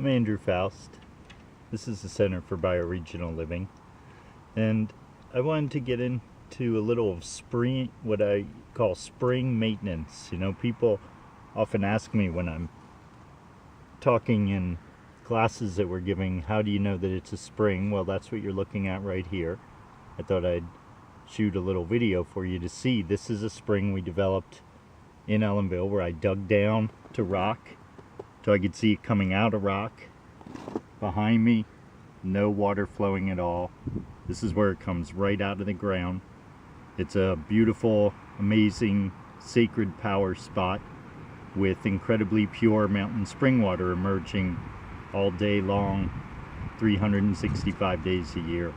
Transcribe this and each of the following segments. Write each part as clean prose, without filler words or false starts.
Andrew Faust. This is the Center for Bioregional Living, and I wanted to get into a little of spring, what I call spring maintenance. You know, people often ask me when I'm talking in classes that we're giving, how do you know that it's a spring? Well, that's what you're looking at right here. I thought I'd shoot a little video for you to see. This is a spring we developed in Ellenville, where I dug down to rock so I could see it coming out of rock. Behind me, no water flowing at all. This is where it comes right out of the ground. It's a beautiful, amazing, sacred power spot with incredibly pure mountain spring water emerging all day long, 365 days a year.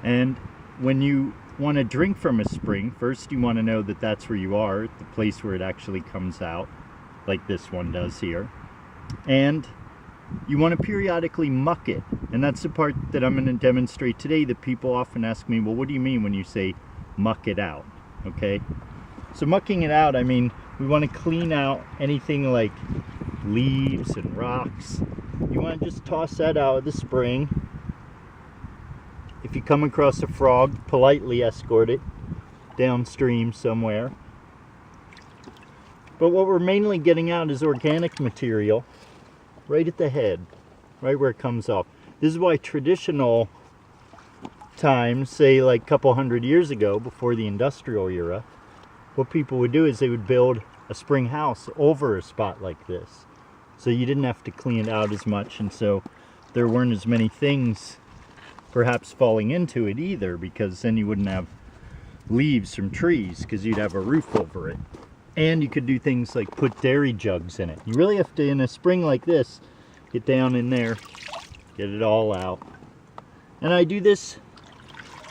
And when you want to drink from a spring, first you want to know that that's where you are, the place where it actually comes out, like this one does here. And you want to periodically muck it. And that's the part that I'm going to demonstrate today, that people often ask me, well, what do you mean when you say muck it out? Okay, so mucking it out, I mean, we want to clean out anything like leaves and rocks. You want to just toss that out of the spring. If you come across a frog, politely escort it downstream somewhere. But what we're mainly getting out is organic material right at the head, right where it comes up. This is why traditional times, say like a couple hundred years ago, before the industrial era, what people would do is they would build a spring house over a spot like this. So you didn't have to clean it out as much, and so there weren't as many things perhaps falling into it either, because then you wouldn't have leaves from trees because you'd have a roof over it. And you could do things like put dairy jugs in it. You really have to, in a spring like this, get down in there, get it all out. And I do this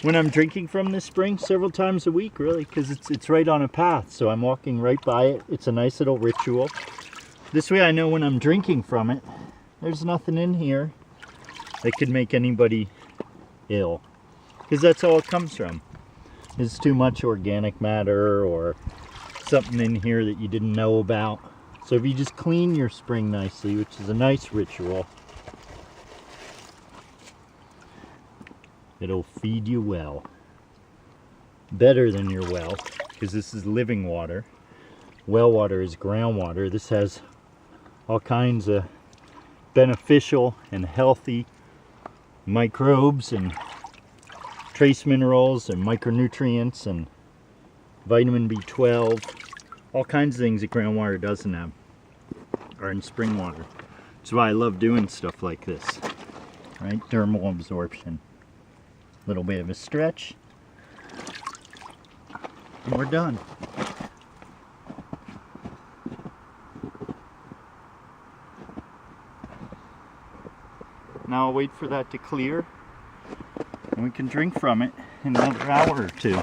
when I'm drinking from this spring several times a week, really, because it's right on a path, so I'm walking right by it. It's a nice little ritual. This way I know when I'm drinking from it, there's nothing in here that could make anybody ill, because that's all it comes from. It's too much organic matter or something in here that you didn't know about. So if you just clean your spring nicely, which is a nice ritual, it'll feed you well, better than your well, because this is living water. Well water is groundwater. This has all kinds of beneficial and healthy microbes and trace minerals and micronutrients and vitamin B12, all kinds of things that groundwater doesn't have are in spring water. That's why I love doing stuff like this, right? Dermal absorption. A little bit of a stretch, and we're done. Now I'll wait for that to clear, and we can drink from it in another hour or two.